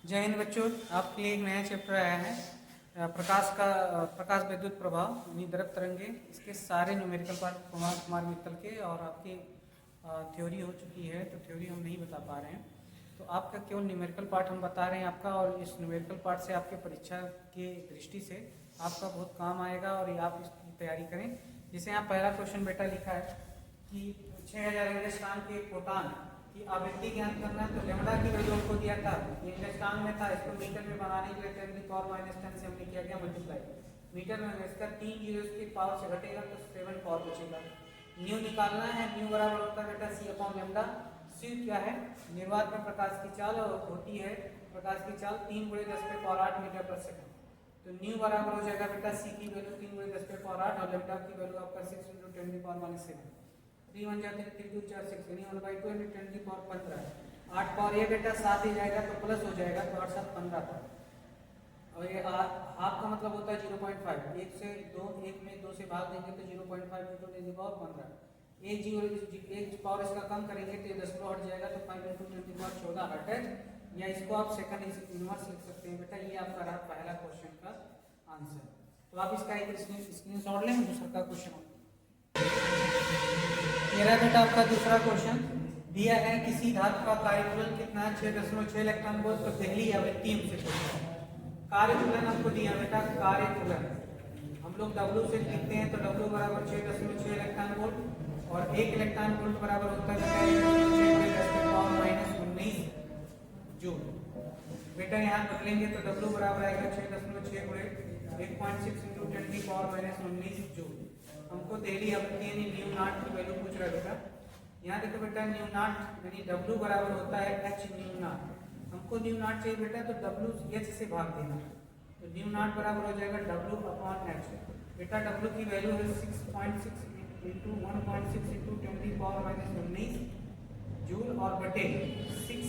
जय हिंद बच्चों, आपके लिए एक नया चैप्टर आया है प्रकाश विद्युत प्रभाव यानी द्रव तरंगे। इसके सारे न्यूमेरिकल पार्ट कुमार मित्तल के और आपके थ्योरी हो चुकी है, तो थ्योरी हम नहीं बता पा रहे हैं। तो आपका केवल न्यूमेरिकल पार्ट हम बता रहे हैं आपका, और इस न्यूमेरिकल पार्ट से आपके परीक्षा के दृष्टि से आपका बहुत काम आएगा और ये आप इसकी तैयारी करें। जैसे यहाँ पहला क्वेश्चन बेटा लिखा है कि 6000 इंडस्टान के फोटान की आवृत्ति ज्ञात करना है। तो लेमडा की वैल्यू हमको दिया था, ये इंडस्टान में था, इसको मीटर में बनाने के लिए 10⁻⁻10 से हमने किया गया मल्टीप्लाई। मीटर में इसका 3 जीरो इसके पावर से घटेगा तो 7 पावर बचेगा। न्यू निकालना है, न्यू बराबर होता है बेटा सी अपॉन लेमडा। सी क्या है? निर्वात में प्रकाश की चाल होती है, प्रकाश की चाल 3 × 10⁸ मीटर पर सेकंड। तो न्यू बराबर हो जाएगा बेटा सी की वैल्यू 3 × 10⁸ और लेमडा की वैल्यू आपका 6 × 10⁻⁷। 3 1 जाते हैं 3 2 4 6 यानी 1/2 × 10⁻15। 8 पावर ये बेटा 7 ही जाएगा तो प्लस हो जाएगा, तो 8 7 15 था। और ये हाफ का मतलब होता है 0.5। 1 से 2, 1 में 2 से भाग देंगे तो 0.5 × 10⁻15। एक जीरो एक पावर इसका कम करेंगे तो ये 10 हट जाएगा, तो 5 × 10⁻14 हट है। या इसको आप सेकंड इनवर्स लिख सकते हैं बेटा। ये आपका रहा पहला क्वेश्चन का आंसर। तो आप इसका एक स्क्रीनशॉट लें। दूसरा का क्वेश्चन मेरा बेटा आपका दूसरा क्वेश्चन दिया है, किसी धातु का कार्यफलन कितना है? 6.6 इलेक्ट्रॉन वोल्ट। तो पहली आवृत्ति हमसे पूछा है कार्यफलन हमको दिया बेटा। कार्यफलन हम लोग W से लिखते हैं, तो W बराबर 6.6 इलेक्ट्रॉन वोल्ट और 1 इलेक्ट्रॉन वोल्ट बराबर होता है 6 × 10⁻⁹ जूल। बेटा यहाँ बदलेंगे तो W बराबर आएगा 6.6 × 1.6 × 10⁻⁹ जूल। हमको देरी आवृत्ति यानी न्यू नॉट की वैल्यू पूछ रहा है बेटा। यहाँ देखो बेटा न्यू नॉट यानी W बराबर होता है h न्यू नॉट। हमको न्यू नॉट चाहिए बेटा, तो W h से भाग देना, तो न्यू नॉट बराबर हो जाएगा W अपॉन h। बेटा W की वैल्यू है 6.6 × 1.6 × 10⁻⁹ जूल और बटे 6।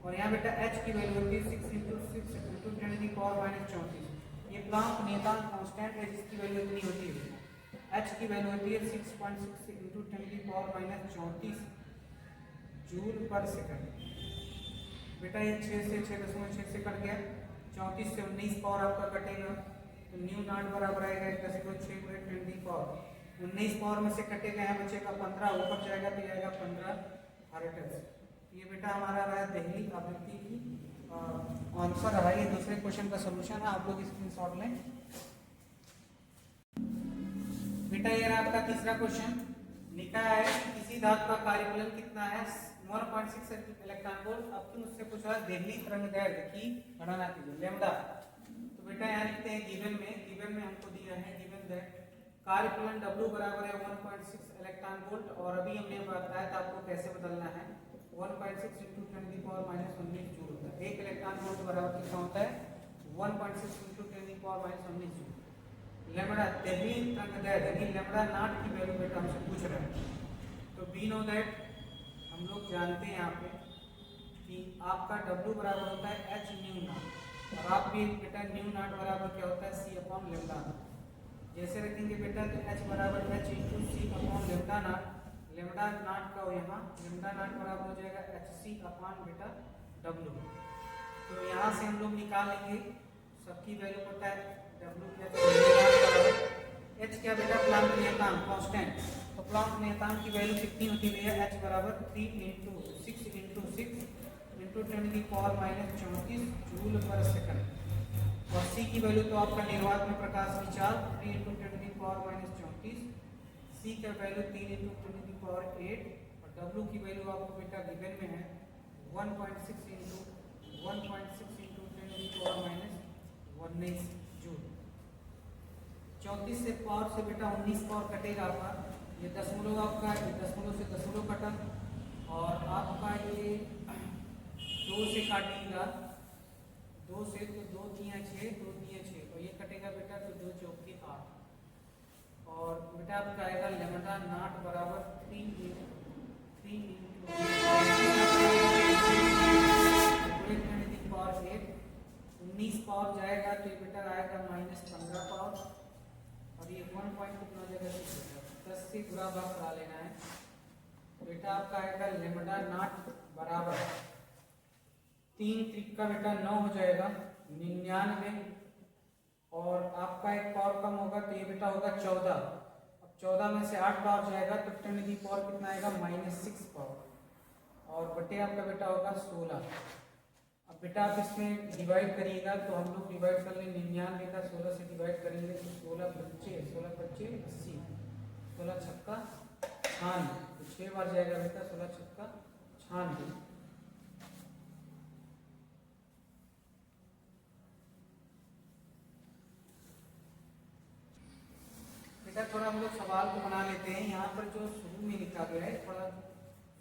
और यहाँ बेटा h की वैल्यू होती है 6 × 6 × 10⁻⁴। ये प्लांक नियतांक कांस्टेंट है जिसकी वैल्यू इतनी होती है। h की वैल्यू होती है 6.6 × 10⁻⁴ जूल पर सेकंड। बेटा ये 6 से 6.6 से कट गया, 34 से 19 पावर आपका कटेगा, तो न्यू नॉट बराबर आएगा 10⁻6 × 10⁻⁴। 19 पावर में से कटेगा, यहाँ बचेगा 15, ऊपर जाएगा तो आएगा 15 हर्ट्ज। ये बेटा हमारा रहा दिल्ली आवृत्ति की आंसर रहा। ये दूसरे क्वेश्चन का सॉल्यूशन है, आप लोग स्क्रीनशॉट लें बेटा। ये रहा आपका तीसरा क्वेश्चन। लिखा है किसी धातु का कार्यफलन कितना है? 1.6 इलेक्ट्रॉन वोल्ट। अब तुम उससे पूछ रहा है दिल्ली तरंगदैर्घ्य की गणना कीजिए लेमडा। तो बेटा यहाँ लिखते हैं गिवन में हमको दिया है गिवन दैट कार्यफलन W बराबर है 1.6 इलेक्ट्रॉन वोल्ट। और अभी हमने बताया था आपको कैसे बदलना है। 1.6 × 10⁻⁻19 जूल होता है। 1 इलेक्ट्रॉन वोल्ट बराबर कितना होता है? 1.6 × 10⁻⁻19 जूल। लेमडा दिल्ली तरंगदैर्घ्य यानी लेमडा नॉट की वैल्यू बेटा हमसे पूछ रहे हैं। तो वी नो दैट हम लोग जानते हैं यहाँ पे कि आपका W बराबर होता है h न्यू नॉट। और आप भी बेटा न्यू नॉट बराबर क्या होता है? C upon lambda naught. जैसे रखेंगे बेटा तो h बराबर h × C upon lambda naught. Lambda naught का यहाँ लेमडा नॉट बराबर हो जाएगा HC अपॉन बेटा W। तो यहाँ से हम लोग निकाल लेंगे, सबकी वैल्यू पता है h क्या बेटा? प्लांक नियतांक कांस्टेंट। तो प्लांक नियतांक की वैल्यू कितनी होती है? h बराबर 3 × 6 × 6 × 10⁻⁻34 जूल पर सेकंड। और c की वैल्यू तो आपका निर्वात में प्रकाश की चाल 3 × 10⁻⁴। c का वैल्यू 3 × 10⁸ और w की वैल्यू आपको बेटा गिवन में है 1.6 × 10⁻⁻19 जूल। 34 से पावर से बेटा 19 पावर कटेगा आपका, ये दशमलव आपका दशमलव से दशमलव कटा, और आपका ये 2 से काटिएगा, 2 से तो 2 × 6 2 × 6 और ये कटेगा बेटा तो 2 × 4 = 8। और बेटा आपका आएगा लेमडा नॉट बराबर 3 × 19 पावर जाएगा तो ये बेटा आएगा -15 पावर। और ये 1 पॉइंट कितना हो जाएगा? 10 से बुरा भाग करा लेना है। बेटा आपका आएगा लेमडा नॉट बराबर 3 त्रिका बेटा 9 हो जाएगा 99, और आपका एक पावर कम होगा तो ये बेटा होगा 14। अब 14 में से 8 पावर जाएगा तो 10 की पावर कितना आएगा -6 पावर, और बटे आपका बेटा होगा 16। अब बेटा आप इसमें डिवाइड करिएगा तो हम लोग डिवाइड कर लेंगे 99 का 16 से डिवाइड करेंगे तो 16 25 80, 16 छक्का 96, तो 6 बार जाएगा बेटा 16 छक्का 96। बेटा थोड़ा हम लोग सवाल को बना लेते हैं। यहाँ पर जो शुरू में लिखा गया है थोड़ा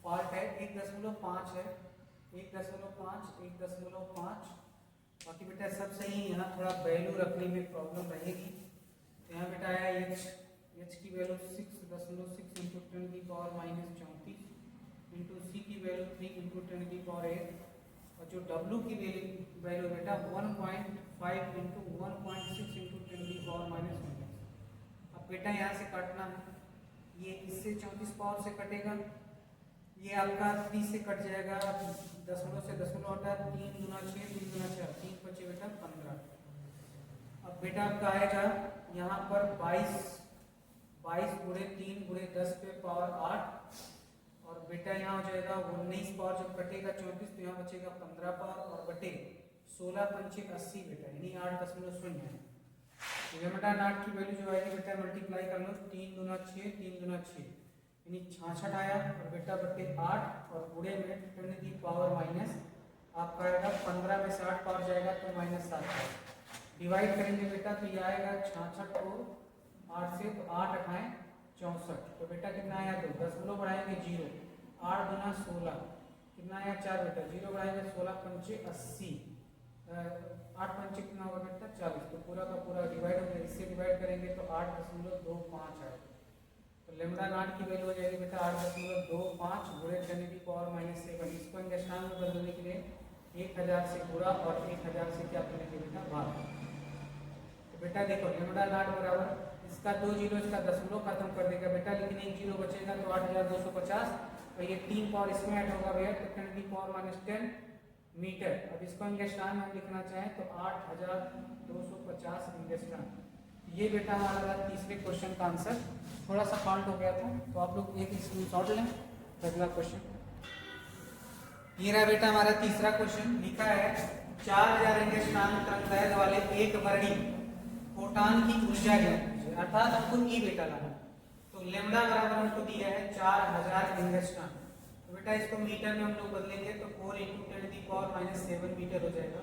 फॉल्ट है, 1.5 है, 1.5, 1.5। बाकी बेटा सब सही है, यहाँ थोड़ा वैल्यू रखने में प्रॉब्लम रहेगी। तो यहाँ बेटा आया एच की वैल्यू 6.6 इंटू 10 की पावर -34 इंटू सी की वैल्यू 3 इंटू 10 की पावर 8, और जो डब्ल्यू की वैल्यू बेटा 1.5 इंटू 1.6 इंटू 10 की पावर -19। अब बेटा यहाँ से काटना है, ये इससे 34 पावर से कटेगा, ये आपका 30 से कट जाएगा, दशमलव से दशमलव हटा 3 गुना 6, 3 गुना 4, 3 बचे बेटा 15। अब बेटा आपका आएगा यहाँ पर 22 गुणे 3 गुणे 10 पे पावर 8, और बेटा यहाँ हो जाएगा 19 पावर, जब कटेगा 34 तो यहाँ बचेगा 15 पावर, और बटे 16 पंचे 80 बेटा, यानी 8.0 है। लेमडा नॉट की वैल्यू जो आएगी बेटा मल्टीप्लाई कर लो, 3 गुना 6, 3 गुना 6 यानी 66 आया, और बेटा बटे 8, और गुणे में 10 की पावर माइनस आपका आएगा 15 में से 8 पावर जाएगा तो -7। डिवाइड करेंगे बेटा तो ये आएगा 66 को 8 से, तो 8 8 64, तो बेटा कितना आया 2, दशमलव बढ़ाएंगे 0, 8 गुना 16 कितना आया 4 बेटा, 0 बढ़ाएंगे 16 पंचे 80, 8 पंचे कितना होगा बेटा 40, तो पूरा का पूरा डिवाइड हो गया, इससे डिवाइड करेंगे तो 8.25 आएगा। तो लेमडा नॉट की वैल्यू हो जाएगी बेटा 8.25 गुणे 10 की पावर -7। इसको अंगस्टान में बदलने के लिए 1000 से गुणा और 1000 से क्या करेंगे बेटा भाग। तो बेटा देखो लेमडा नॉट बराबर इसका 2 जीरो, इसका दशमलव खत्म कर देगा बेटा, लेकिन एक जीरो बचेगा तो 8250, और ये 3 पावर इसमें ऐड होगा भैया तो 10 की पावर -10 मीटर। अब इसको इंगस्टान में हम लिखना चाहें तो 8250 इंगस्टान। ये बेटा हमारा तीसरे क्वेश्चन का आंसर। थोड़ा सा फॉल्ट हो गया था तो आप लोग एक स्क्रीनशॉट लें। अगला क्वेश्चन ये रहा बेटा हमारा तीसरा क्वेश्चन, लिखा है 4000 इंगस्टान तरंगदैर्घ्य वाले एक वर्णी फोटान की ऊर्जा ज्ञात कीजिए, अर्थात हमको ई बेटा लाना। तो लेमडा बराबर हमको दिया है 4000 इंगस्टान, तो बेटा इसको मीटर में हम लोग बदलेंगे तो 4 इंटू 10 की पावर -7 मीटर हो जाएगा।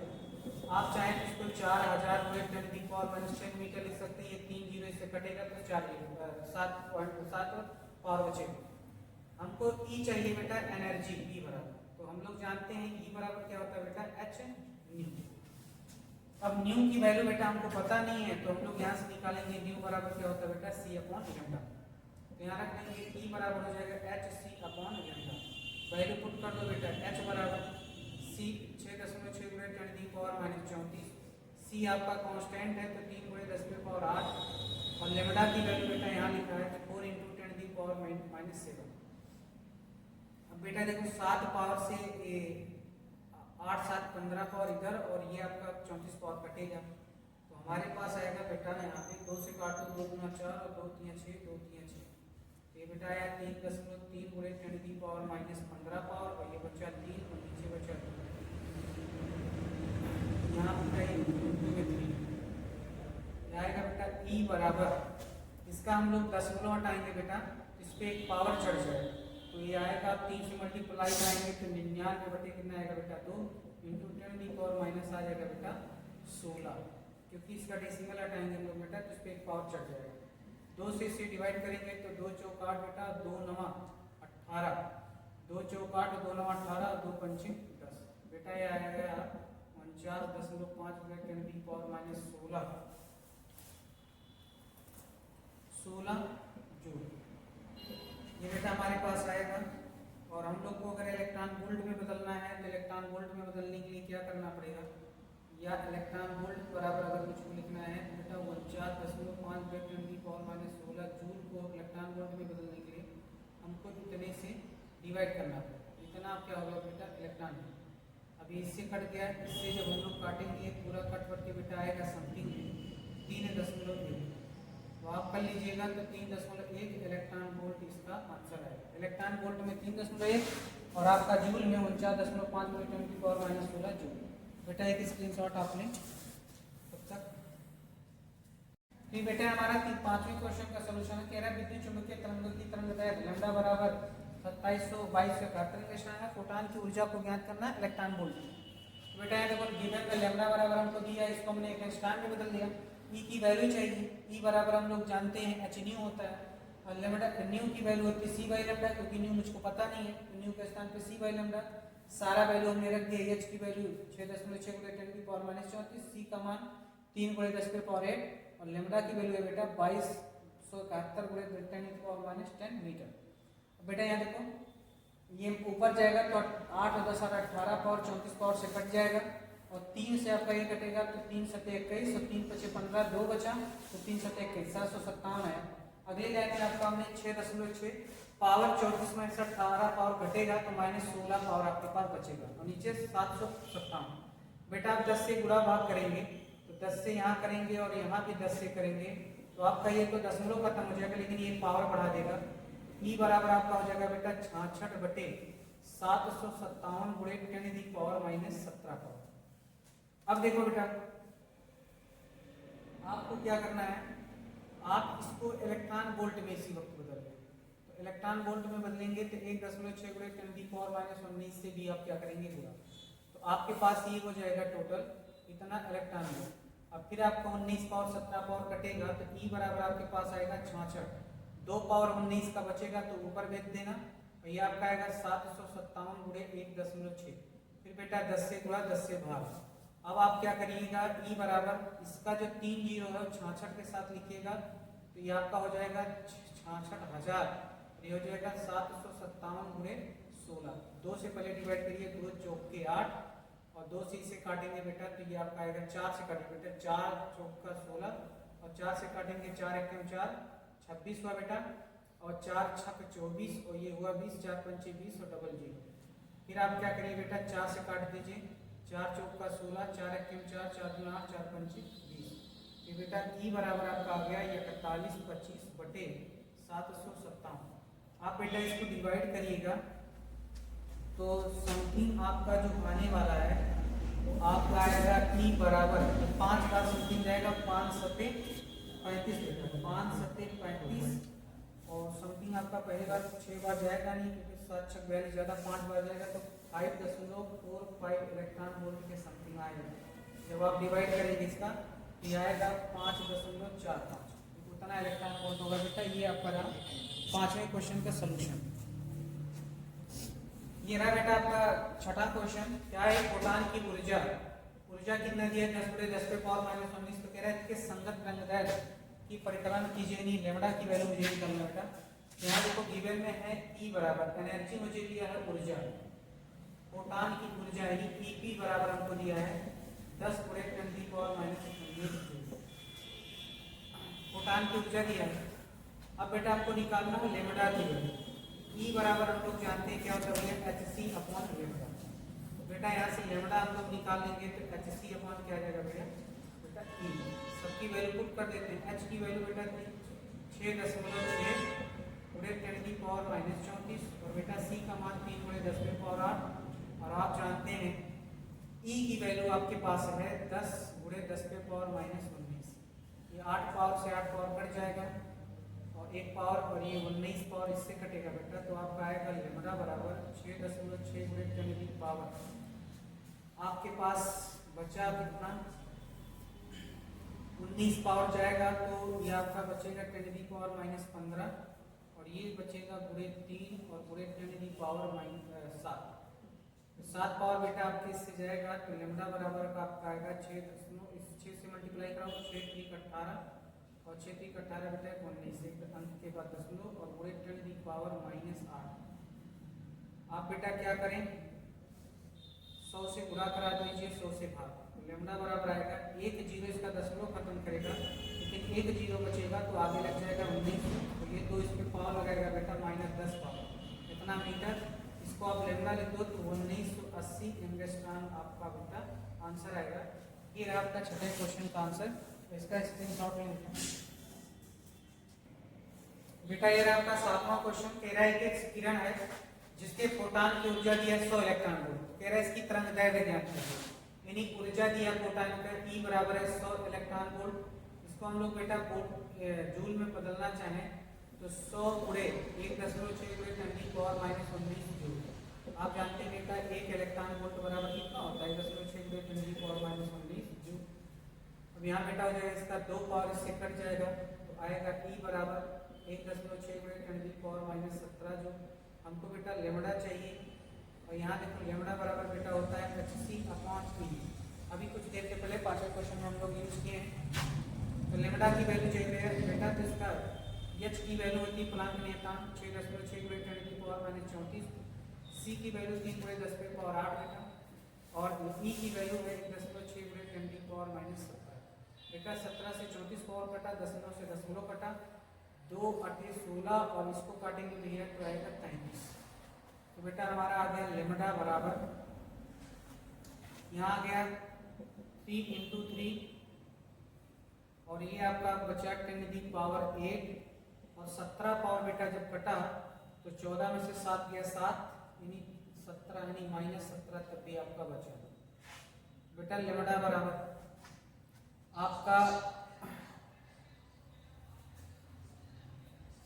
आप चाहें तो इसको 4000 गुणे 10 की पावर -10 मीटर लिख सकते हैं, ये 3 जीरो इससे कटेगा तो 7.7 पावर बचेगा। हमको ई चाहिए बेटा एनर्जी ई बराबर, तो हम लोग जानते हैं ई बराबर क्या होता है बेटा एच न्यू। अब न्यू की वैल्यू बेटा हमको पता नहीं है तो हम लोग यहाँ से निकालेंगे न्यू बराबर क्या होता है बेटा C/λ। तो यहाँ रख देंगे ई बराबर हो जाएगा HC/λ। वैल्यू पुट कर दो बेटा, h बराबर C 6.6 गुणे 10 की पावर -34, C आपका कांस्टेंट है तो 3 गुणे 10 की पावर 8, और लेमडा की वैल्यू बेटा यहाँ लिखा है 4 इंटू 10 की पावर -7। अब बेटा देखो 7 पावर से 8 7 15 पावर इधर, और ये आपका 34 पावर कटेगा, तो हमारे पास आएगा बेटा यहाँ पे 2 से काटो 2 गुना 4 और 2 3 6, 2 3 6, ये बेटा आया 3.3 गुणे 10 की पावर -15 पावर, और ये बचा 3 और नीचे बचा 2, यहाँ बेटा 3 आएगा बेटा ई बराबर, इसका हम लोग दशमलव हटाएंगे बेटा, इस पर एक पावर चढ़ जाएगा तो ये आएगा 3 से मल्टीप्लाई करेंगे तो 99 बटे कितना आएगा बेटा 2 इंटू 10 की पावर माइनस आ जाएगा बेटा 16, क्योंकि इसका डेसिमल हटाएंगे हम लोग बेटा तो इस पर एक पावर चढ़ जाएगा। 2 से इसे डिवाइड करेंगे तो 2 चौक 8 बेटा, 2 9 18, 2 चौक 8, 2 9 18, 2 पंचे 10, बेटा ये आएगा 49.5 गुणे 10 की पावर -16 जूल, ये बेटा हमारे पास आएगा। और हम लोग को अगर इलेक्ट्रॉन वोल्ट में बदलना है तो इलेक्ट्रॉन वोल्ट में बदलने के लिए क्या करना पड़ेगा, या इलेक्ट्रॉन वोल्ट बराबर अगर कुछ को लिखना है तो बेटा 49.5 गुणे 10 की पावर -16 जूल को इलेक्ट्रॉन वोल्ट में बदलने के लिए हमको इतने से डिवाइड करना पड़ेगा। इतना क्या होगा बेटा इलेक्ट्रॉन। अब अभी इससे कट गया, इससे जब हम लोग काटेंगे पूरा कट करके बेटा आएगा समथिंग 3.1। तो आप कर लीजिएगा तो 3.1 इलेक्ट्रॉन वोल्ट इसका आंसर है। इलेक्ट्रॉन वोल्ट में 3.1 और आपका जूल में 49.5 × 10⁻16 जूल। बेटा एक स्क्रीनशॉट आप लें तब तक। फिर बेटा हमारा 5वें क्वेश्चन का सलूशन कह रहा है विद्युत चुंबकीय तरंग की तरंगदैर्घ्य लैम्डा बराबर 2722 है। फोटॉन की ऊर्जा को ज्ञात करना है इलेक्ट्रॉन वोल्ट। तो बेटा देखो गिवन में लैम्डा बराबर हमको दिया, इसको हमने एक स्टार में बदल दिया। ई की वैल्यू चाहिए, ई बराबर हम लोग जानते हैं एच न्यू होता है और लैम्डा न्यू की वैल्यू होती है सी बाई लैम्डा, क्योंकि न्यू मुझको पता नहीं है, न्यू के स्थान पे सी बाई लैम्डा। सारा वैल्यू हमने रख दिया। एच की वैल्यू 6.6 × 10⁻⁻34, सी का मान 3 × 10⁸ और लैम्डा की वैल्यू है बेटा 2271 × 10⁻10 मीटर। बेटा यहाँ देखो ये ऊपर जाएगा तो 8 और 10 18 पावर 34 पावर से कट जाएगा और 3 से आपका ये कटेगा तो 3 7 21 और 3 5 15 2 बचा तो 3 7 21 757 है। अगली लाइन में आपका हमने 6.6 पावर 34 में 18 पावर घटेगा तो -16 पावर आपके पास बचेगा और नीचे 757। बेटा आप 10 से गुणा भाग करेंगे तो 10 से यहाँ करेंगे और यहाँ भी 10 से करेंगे तो आपका ये तो दशमलव खत्म हो जाएगा, लेकिन ये पावर बढ़ा देगा। ई बराबर आपका हो जाएगा बेटा 66/757 × 10⁻17 पावर। अब देखो बेटा आपको क्या करना है, आप इसको इलेक्ट्रॉन वोल्ट में इसी वक्त बदल दें। तो इलेक्ट्रॉन वोल्ट में बदलेंगे तो 1.6 × 10⁻19 से भी आप क्या करेंगे गुणा, तो आपके पास ये हो जाएगा टोटल इतना इलेक्ट्रॉन वोल्ट। अब फिर आपका 19 पावर 17 पावर कटेगा तो ई बराबर आपके पास आएगा 66, 2 पावर 19 का बचेगा तो ऊपर भेज देना और ये आपका आएगा 757 × 1.6। फिर बेटा 10 से गुणा 10 से भाग। अब आप क्या करिएगा ई बराबर इसका जो 3 जीरो है 66 के साथ लिखिएगा तो ये आपका हो जाएगा 66,000, ये हो जाएगा 757 × 16। 2 से पहले डिवाइड करिए, 2 चौक के 8 और 2 से इसे काटेंगे बेटा तो ये आपका आएगा 4 से काटेंगे बेटा 4 चौक का 16 और 4 से काटेंगे 4 एकम 4 26 हुआ बेटा और 4 छक 24 और ये हुआ 20, 4 पंचे 20 और डबल 0। फिर आप क्या करिए बेटा 4 से काट दीजिए, 4 चौक का 16, 4 एकम 4, 4 दूना 8, 4 पंचे 20। ये बेटा ई बराबर आपका आ गया 4125/757। आप बेटा इसको डिवाइड करिएगा तो समथिंग आपका जो आने वाला है वो आपका आएगा ई बराबर 5 बार समथिंग जाएगा 5 सत्ते 35 बेटा 5 सत्ते 35 और समथिंग आपका पहली बार 6 बार जाएगा नहीं क्योंकि 7 छक 42 ज़्यादा 5 बार जाएगा तो 5.45 इलेक्ट्रॉन वोल्ट के समथिंग आएगा। जब आप डिवाइड करेंगे इसका तो ये आएगा 5.45, उतना इलेक्ट्रॉन वोल्ट होगा बेटा। ये आपका रहा 5वें क्वेश्चन का सोल्यूशन। ये रहा बेटा आपका छठा क्वेश्चन, क्या है फोटॉन की ऊर्जा कितना दिया है 10⁻10⁻⁻19। तो कह रहा है कि संगत तरंगदैर्घ्य की परिकलन कीजिए, नहीं लैम्डा की वैल्यू मुझे निकालना बेटा। यहाँ देखो गिवन में है ई बराबर एनर्जी मुझे दिया है ऊर्जा, फोटॉन की ऊर्जा है ईपी बराबर हमको दिया है 10 × 10⁻⁻⁰ फोटॉन की ऊर्जा दिया है। अब बेटा आपको निकालना है लैम्डा की वैल्यू। ई बराबर हम लोग जानते हैं क्या होता है hc/λ। तो बेटा यहाँ से लैम्डा हम लोग निकाल लेंगे तो hc अपॉन क्या आ जाएगा बेटा ई। सबकी वैल्यू पुट कर देते हैं। h की वैल्यू बेटा 6.6 × 10⁻34 और बेटा c का मान 3 × 10⁻8 और आप जानते हैं ई की वैल्यू आपके पास है 10 × 10⁻19। ये 8 पावर से 8 पावर कट जाएगा और 1 पावर और ये 19 पावर इससे कटेगा बेटा तो आपका आएगा लैम्डा बराबर 6.6 × 10⁻⁻। आपके पास बचा कितना 19 पावर जाएगा तो ये आपका बचेगा 10⁻⁻15 और ये बचेगा पूरे 3 और पूरे 10⁻⁻7। 7 पावर बेटा आपके इससे जाएगा तो लैम्डा बराबर का आपका आएगा 6 से मल्टीप्लाई कराओ 6 3 18 और 6 3 18 बेटा 19 एक अंक के बाद दशमलव और पूरे 10⁻⁻8। आप बेटा क्या करें 100 से गुणा करा दीजिए 100 से भाग तो लैम्डा बराबर आएगा 1 जीरो इसका दशमलव खत्म करेगा लेकिन 1 जीरो बचेगा तो आगे लग जाएगा 19 तो ये 2 इस पे पावर लगाएगा बेटा -10 पावर इतना मीटर। इसको आप लैम्डा लिख दो तो 80 एंगस्ट्रॉम आपका बेटा आंसर आएगा। ये रहा आपका छठे क्वेश्चन का आंसर, तो इसका स्क्रीनशॉट लेंगे बेटा। ये रहा आपका सातवां क्वेश्चन, कह रहा है कि एक किरण है जिसके फोटॉन की ऊर्जा दी है 100 इलेक्ट्रॉन वोल्ट। कह रहा है इसकी तरंगदैर्घ्य ज्ञात कीजिए, यानी ऊर्जा दिया फोटॉन का E बराबर है 100 इलेक्ट्रॉन वोल्ट। इसको हम लोग बेटा जूल में बदलना चाहें तो 100 गुणे 1.6 गुणे 10⁻⁻19 जूल। आप जानते हैं बेटा एक इलेक्ट्रॉन वोल्ट बराबर कितना होता है, 1.6 गुणे 10⁻⁻19 जूल। अब यहाँ बेटा हो जाएगा इसका 2 पावर इससे कट जाएगा तो आएगा E बराबर 1.6 गुणे 10⁻17 जूल। हमको बेटा लेमड़ा चाहिए और यहाँ देखो लेमड़ा बराबर बेटा होता है hc/E। अभी कुछ देर के पहले पांचवें क्वेश्चन में हम लोग यूज किए हैं। तो लेमड़ा की वैल्यू चाहिए बेटा, तो इसका H की वैल्यू होती है प्लांक नियतांक 6.6 गुणे 10⁻⁻34, C की वैल्यू 3 गुणे 10⁻8 बेटा, और E की वैल्यू है 1.6 गुणे 10⁻17 बेटा। 17 से 34 पावर कटा, 10 से दशमलव कटा, 2 8 16 और इसको काटेंगे भैया तो आएगा 33। तो बेटा हमारा आ गया लेमडा बराबर, यहाँ आ गया 3 × 3 और ये आपका बचा 10⁻8 और 17 पावर बेटा जब कटा तो 14 में से 7 गया 7, यानी 17 यानी -17 तब भी आपका बचा बेटा। लेमडा बराबर आपका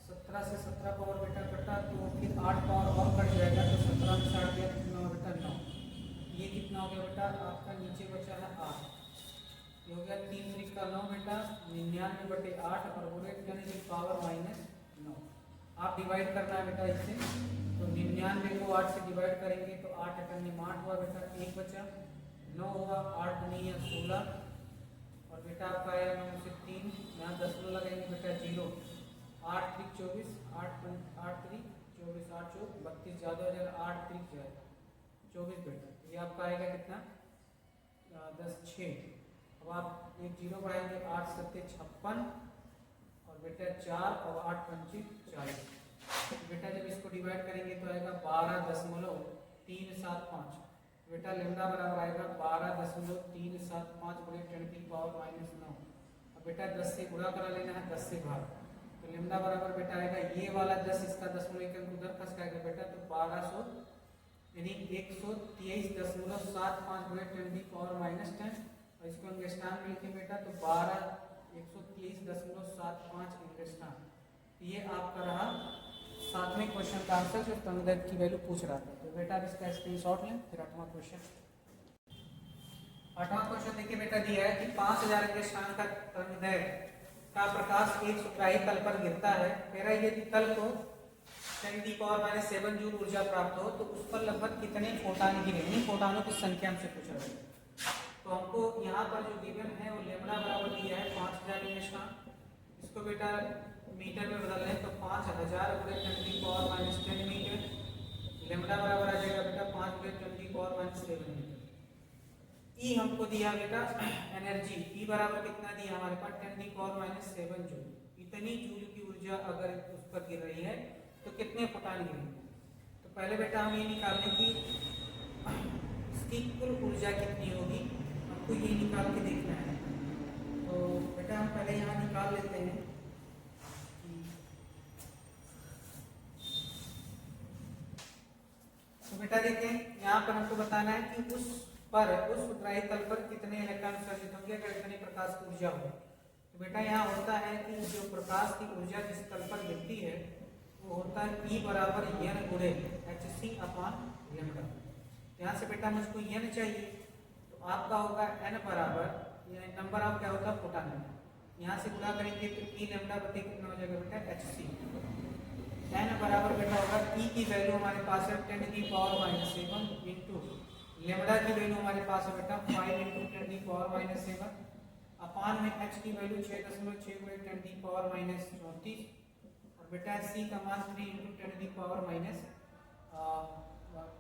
17 से 17 पावर बेटा कटा तो फिर 8 पावर और कट जाएगा तो 17 में 60 गया कितना बेटा 9। ये कितना हो गया बेटा आपका नीचे बचा है 8, ये हो गया 3 3 का 9 बेटा, 99/8 और बोले यानी कि पावर -9। आप डिवाइड करना है बेटा इससे, तो 99 को 8 से डिवाइड करेंगे तो 8 × 8 हुआ बेटा, 1 बचा, 9 हुआ, 8 × 9 16 और बेटा आपका आया 9 से 3, यहाँ 10 लगेंगे बेटा 0, 8 3 24, 8 3 24, 8 4 32 ज़्यादा हो जाएगा, 8 3 जाएगा 24 बेटा। ये आपका आएगा कितना 10 6। अब आप एक 0 बढ़ाएंगे, 8 7 56 और बेटा 4 और 8 5 40। बेटा जब इसको डिवाइड करेंगे तो आएगा 12.375 बेटा। लेमडा बराबर आएगा 12.375 गुणे 10⁻⁻9। अब बेटा 10 से गुणा करा लेना है, 10 से भाग, तो लेमडा बराबर बेटा आएगा ये वाला 10 इसका 10 उधर खस जाएगा बेटा, तो 1200 यानी 123.75 गुणे 10⁻10 और इसको एंगस्ट्रॉम में लिखें बेटा तो 123.75 एंगस्ट्रॉम। ये आपका रहा सातवें क्वेश्चन का आंसर जो तरंगदैर्घ्य की वैल्यू पूछ रहा था। तो बेटा अब इसका स्क्रीनशॉट लें। फिर आठवां क्वेश्चन देखिए बेटा दिया है कि 5000 एंगस्ट्रॉम का तरंगदैर्घ्य का प्रकाश एक सुखराई तल पर गिरता है। कह रहा है यदि तल को 10⁻7 जूल ऊर्जा प्राप्त हो तो उस पर लगभग कितने फोटान गिरेंगे, फोटानों की संख्या हमसे पूछ रहा है। तो हमको यहाँ पर जो गिवन है वो लेमड़ा बराबर दिया है 5000 एंगस्ट्रॉम। इसको बेटा मीटर में बदल लें तो 5000 गुणे 10⁻10 मीटर। लेमड़ा बराबर आ जाएगा बेटा 5 गुणे 10⁻7 मीटर। ई हमको दिया बेटा एनर्जी, ई बराबर कितना दिया हमारे पास 10⁻7 जूल। इतनी जूल की ऊर्जा अगर उस पर गिर रही है तो कितने फोटान गिरेंगे। तो पहले बेटा हम ये निकालें कि इसकी कुल ऊर्जा कितनी होगी, हमको ये निकाल के देखना है। तो बेटा हम पहले यहाँ निकाल लेते हैं कि तो बेटा देखें यहाँ पर हमको बताना है कि उस उत्तरायी तल पर कितने इलेक्ट्रॉन उत्सर्जित होंगे अगर इतनी प्रकाश की ऊर्जा हो। तो बेटा यहाँ होता है कि जो प्रकाश की ऊर्जा जिस तल पर गिरती है वो होता है E बराबर n गुणे hc/λ। यहाँ से बेटा मुझको n चाहिए तो आपका होगा n बराबर नंबर ऑफ क्या होता है फोटान, यहाँ से गुणा करेंगे तो E लैम्डा बटे कितना हो जाएगा बेटा hc। n बराबर बेटा होगा E की वैल्यू हमारे पास है 10⁻7 इंटू लेमड़ा की वैल्यू हमारे पास है बेटा 5 × 10⁻7 अपान में h की वैल्यू 6.6 गुणे 10⁻34 और बेटा c का मान 3 ×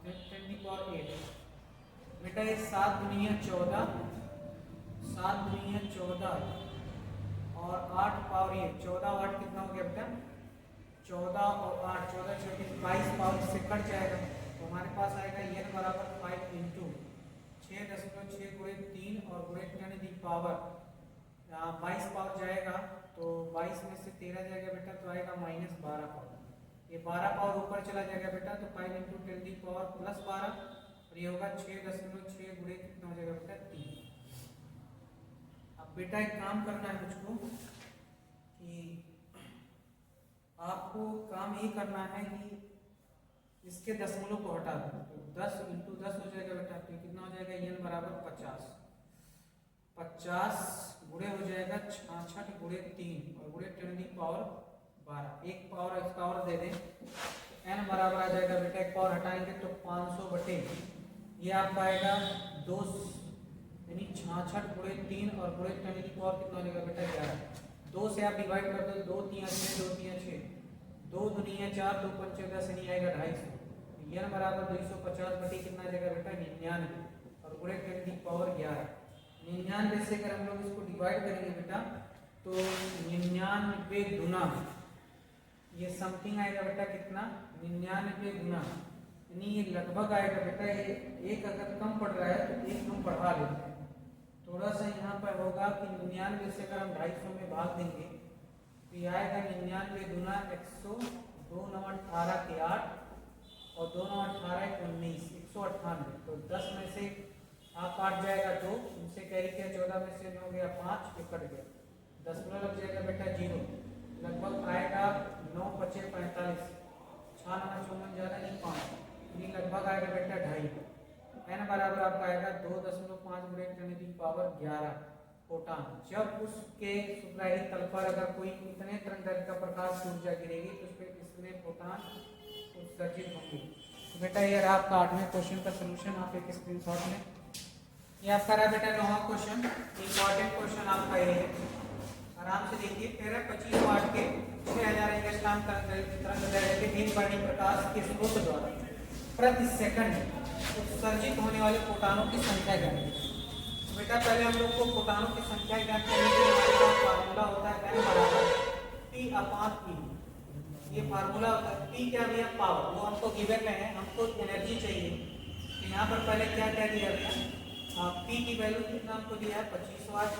10⁻8 बेटा ये 7 × 14 और 8 पावर ये 14 वाट कितना हो गया बेटा 14 और 8 14 24 22 पावर से कट जाएगा तो हमारे पास आएगा n बराबर 5 इंटू 6.6 गुणे 3 और गुणे 10 दी पावर, यहाँ 22 पावर जाएगा तो 22 में से 13 जाएगा बेटा तो आएगा -12 पावर। ये 12 पावर ऊपर चला जाएगा बेटा तो 5 इंटू 10 दी पावर +12 और ये होगा 6.6 गुणे कितना हो जाएगा बेटा 3। अब बेटा एक काम करना है मुझको कि आपको काम ये करना है कि इसके दशमलव को हटा दो तो 10 इंटू 10 हो जाएगा बेटा तो कितना हो जाएगा n बराबर 50 गुणे हो जाएगा 66 गुणे 3 और गुणे 10 दी पावर 12। एक पावर इसका और दे दें n बराबर आ जाएगा बेटा, एक पावर हटाएंगे तो 500 बटे ये आपका आएगा 2 यानी 66 गुणे 3 और गुणे 10 दी पावर कितना हो जाएगा बेटा 11। 2 से आप डिवाइड कर दो 2 3 6 2 3 6 2 दूनी 4 2 5 10 यानी आएगा 250। n बराबर 250 बटे कितना आ जाएगा बेटा 99 और गुणे 10 दी पावर 11। 99 से अगर हम लोग इसको डिवाइड करेंगे बेटा तो 99 गुना ये समथिंग आएगा बेटा कितना 99 गुना यानी ये लगभग आएगा बेटा, ये एक अगर कम पड़ रहा है तो एक हम बढ़ा लेते हैं थोड़ा सा। यहाँ पर होगा कि 99 से अगर हम 250 में भाग देंगे तो ये आएगा 99 गुना 100 2 9 18 के 8 और 2 9 18 19 198। तो 10 में से आप काट जाएगा 2, इनसे कैरी किया 14 में से 9 गया 5 ये कट गया, दशमलव लग जाएगा बेटा 0, लगभग आएगा 9 बचे 45 6 9 54 ज़्यादा नहीं 5 ये लगभग आएगा बेटा 2.5। n बराबर आपका आएगा 2.5 गुणे 10 दी पावर 11 फोटान। जब उसके सुपरहित तल पर अगर कोई इतने तरंगदैर्घ्य का प्रकाश की ऊर्जा गिरेगी तो उस पर कितने फोटान उत्सर्जित होंगे। तो बेटा ये रहा आपका 8वें क्वेश्चन का सलूशन, आप एक स्क्रीनशॉट लें। ये आपका रहा बेटा 9वां क्वेश्चन, इंपॉर्टेंट क्वेश्चन आपका ये है, आराम से देखिए। 25 वाट के 6000 एंगस्ट्रॉम तरंगदैर्घ्य के एक वर्णीय प्रकाश के स्रोत द्वारा प्रति सेकंड उत्सर्जित होने वाले फोटानों की संख्या ज्ञात। बेटा पहले हम लोग को फोटानों की संख्या ज्ञात करने के लिए हमारे पास फार्मूला होता है n बराबर P/E। ये फार्मूला होता है P क्या भैया पावर, वो हमको गिवन में है, हमको एनर्जी चाहिए। तो यहाँ पर पहले क्या क्या दिया गया, P की वैल्यू कितना हमको दिया है 25 वाट,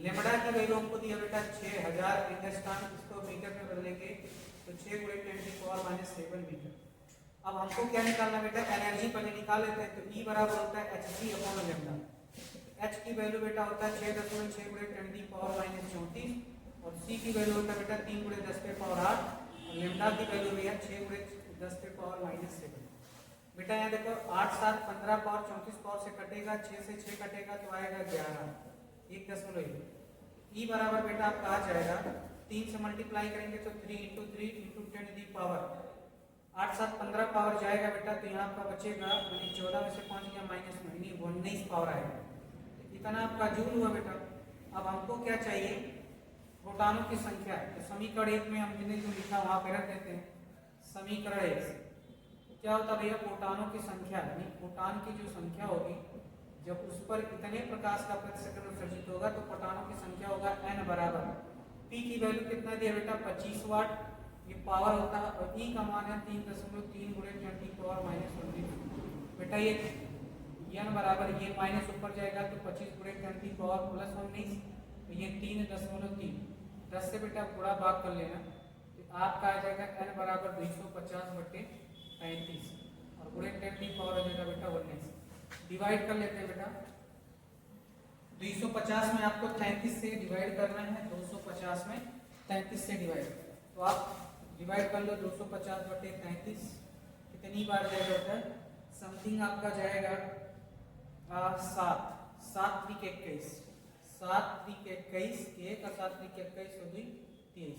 लेमडा की वैल्यू हमको दिया बेटा 6000 एंगस्ट्रॉम, इसको मीटर में बदलेंगे तो 6 गुणे 10⁻⁷ मीटर। अब हमको क्या निकालना बेटा, एनर्जी पहले निकाल लेते हैं। तो E बराबर होता है hc/λ। H की वैल्यू बेटा होता है 6.6 गुणे 10⁻⁻34 और C की वैल्यू होता है बेटा 3 गुणे 10⁸ और लेमडा की वैल्यू भी है 6 गुणे 10⁻⁷। बेटा यहाँ देखो 8 7 15 पावर 34 पावर से कटेगा, 6 से 6 कटेगा तो आएगा 11 1.1। E बराबर बेटा आपका आ जाएगा 3 से मल्टीप्लाई करेंगे तो 3 × 3 × 10 दी पावर 8 7 15 पावर जाएगा बेटा तो यहाँ आपका बचेगा 14 में से 5 गया -19 पावर आएगा, इतना आपका जूल हुआ बेटा। अब हमको क्या चाहिए, फोटानों की संख्या। तो समीकरण 1 में हमने जो लिखा वहाँ पे रख देते हैं। समीकरण 1 से क्या होता है भैया, फोटानों की संख्या यानी फोटान की जो संख्या होगी जब उस पर इतने प्रकाश का प्रति सेकंड उत्सर्जित होगा तो फोटानों की संख्या होगा n बराबर P की वैल्यू कितना दिया बेटा 25 वाट, ये पावर होता है और E का मान है 3.3 गुणे 10⁻⁻19। बेटा ये n बराबर ये माइनस ऊपर जाएगा तो 25 गुणे 10⁻+19 तो ये 3.3 10 से बेटा पूरा भाग कर लेना तो आपका आ जाएगा n बराबर 250 बटे 35 और गुणे 10 की पावर हो जाएगा बेटा 19। डिवाइड कर लेते हैं बेटा, 250 में आपको 33 से डिवाइड करना है, 250 में 33 से डिवाइड, तो आप डिवाइड कर लो 250 बटे 33 कितनी बार जाएगा बेटा, समथिंग आपका जाएगा 7 7 3 के 21 7 3 के 21 1 और 7 3 के 21 हो गई 23।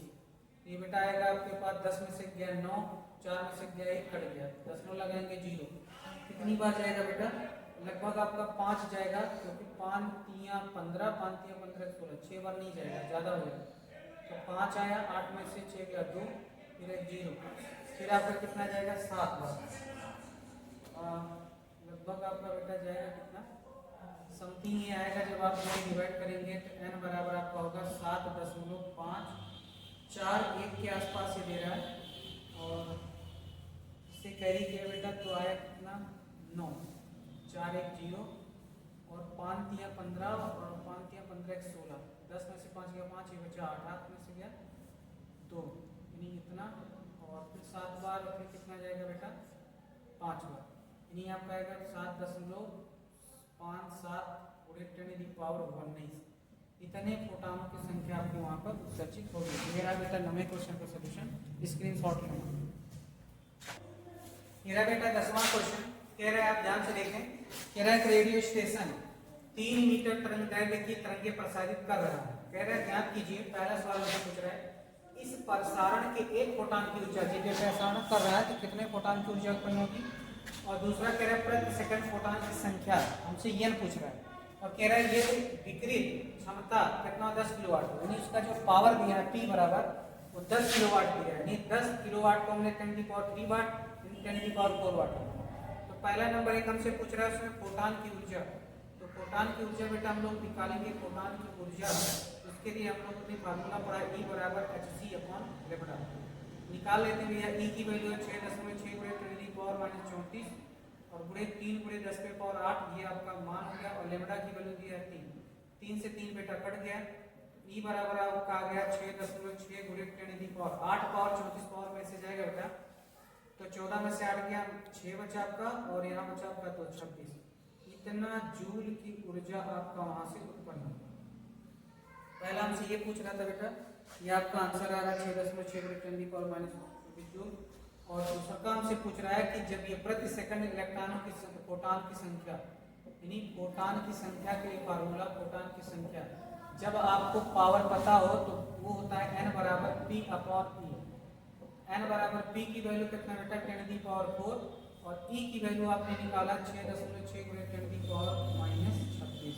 ये बेटा आएगा आपके पास 10 में से गया 9, 4 में से गया 1 कट गया, 10 में लगाएंगे 0, कितनी बार जाएगा बेटा, लगभग आपका 5 जाएगा क्योंकि 5 3 15 5 3 15 16 6 बार नहीं जाएगा, ज़्यादा हो जाएगा। तो 5 आया, 8 में से 6 गया 2, फिर 0, फिर आपका कितना जाएगा 7 बार, लगभग आपका बेटा जाएगा कितना समथिंग ये आएगा। जब आप इसे डिवाइड करेंगे तो n बराबर आपका होगा 7.5 4 1 के आसपास ये दे रहा है और इससे कैरी किया बेटा तो आया कितना 9, 4 1 0 और 5 3 15 और 5 3 15 1 16, 10 में से 5 गया 5, ये बचा 8, 8 में से गया 2, यानी इतना, और फिर 7 बार और फिर कितना जाएगा बेटा 5 बार, यानी आपका आएगा 7.57 × 10⁻19। इतने फोटानों की संख्या आपकी वहां पर उत्सर्जित होगी। मेरा बेटा 9वें क्वेश्चन का सॉल्यूशन स्क्रीनशॉट लेना। मेरा बेटा 10वां क्वेश्चन कह रहा है, आप ध्यान से देखें, कह रहा है कि रेडियो स्टेशन 3 मीटर तरंगदैर्घ्य की तरंगे प्रसारित कर रहा है। कह रहा है ध्यान कीजिए, पहला सवाल मुझे पूछ रहा है इस प्रसारण के एक फोटान की ऊर्जा, जो प्रसारण कर रहा है तो कितने फोटान की ऊर्जा उत्पन्न होगी, और दूसरा कह रहा है प्रति सेकंड फोटान की संख्या, हमसे यह पूछ रहा है, और कह रहा है ये विकृत क्षमता कितना 10 किलोवाट, यानी उसका जो पावर दिया है P बराबर वो 10 किलोवाट दिया है, यानी 10 किलोवाट को हमने 10⁻³ वाट 10⁻⁴ वाट। तो पहला नंबर एक हमसे पूछ रहा है उसमें फोटान की ऊर्जा, तो फोटान की ऊर्जा बेटा हम लोग निकालेंगे, फोटान की ऊर्जा उसके लिए हम लोग ने फार्मूला पढ़ा E बराबर hc/λ, निकाल लेते हैं भैया। E की वैल्यू है 6.6 × 10⁻⁻34 और गुणे 3 × 10⁸ ये आपका मान हो गया, और लेमड़ा की वैल्यू दी है 3, 3 से 3 बेटा कट गया, E बराबर आपका आ गया 6.6 × 10⁸, 8 पावर 34 पावर में से जाएगा बेटा, तो 14 में से 8 गया 6 बचा आपका, और यहाँ बचा आपका तो 26, इतना जूल की ऊर्जा आपका वहां से उत्पन्न होगा। पहला हमसे ये पूछ रहा था बेटा, ये आपका आंसर आ रहा है 6.6 × 10⁻⁻24 जूल, और दूसरा काम से पूछ रहा है कि जब ये प्रति सेकंड इलेक्ट्रॉनों की फोटान की संख्या, यानी फोटान की संख्या के लिए फार्मूला फोटान की संख्या, जब आपको पावर पता हो तो वो होता है n बराबर P/E। n बराबर P की वैल्यू कितना बेटा 10⁻⁴, और E की वैल्यू आपने निकाला 6.6 × 10⁻⁻26।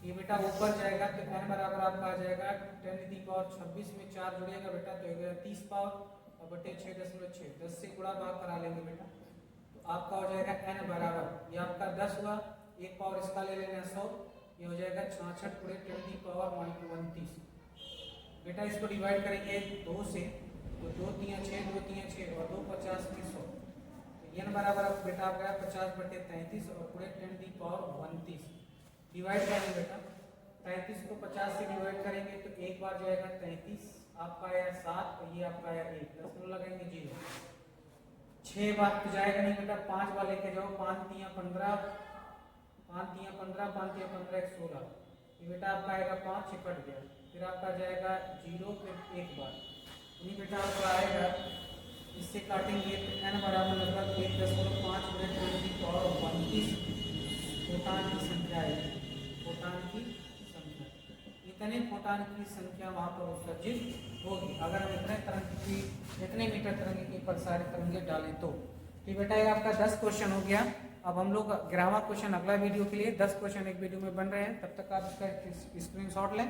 ये बेटा ऊपर जाएगा तो n बराबर आपका आ जाएगा 10⁻26 में 4 जुड़ेगा बेटा तो 30 पावर और बटे 6.6, 10 से गुणा भाग करा लेंगे बेटा, तो आपका हो जाएगा n बराबर, ये आपका 10 हुआ, एक पावर इसका ले लेना 100, ये हो जाएगा 66 × 10⁻⁻29। बेटा इसको डिवाइड करेंगे 2 से, तो 2 3 6 2 3 6 और 2 50 में 100, तो n बराबर अब बेटा आ गया 50/33 और पूरे 10⁻29 डिवाइड करेंगे बेटा, 33 को 50 से डिवाइड करेंगे तो एक बार जाएगा 33, आपका आया 7 और ये आपका आया 1, 10 लगाएंगे 0, 6 बार तो जाएगा नहीं बेटा, 5 बार लेके जाओ, 5 3 15 5 3 15 5 3 15 1 16, ये बेटा आपका आएगा 5, कट गया, फिर आपका जाएगा 0, फिर एक बार, यानी बेटा आपका आएगा, इससे काटेंगे तो n बराबर लगभग 1.5 × 10⁻29 फोटान की संख्या है, फोटान की संख्या, इतने फोटान की संख्या वहां पर उत्सर्जित होगी अगर हम इतने मीटर तरंगे की प्रसारित तरंगे डालें तो। बेटा ये आपका 10 क्वेश्चन हो गया। अब हम लोग 11वां क्वेश्चन अगला वीडियो के लिए 10 क्वेश्चन एक वीडियो में बन रहे हैं, तब तक आप इसका स्क्रीनशॉट लें।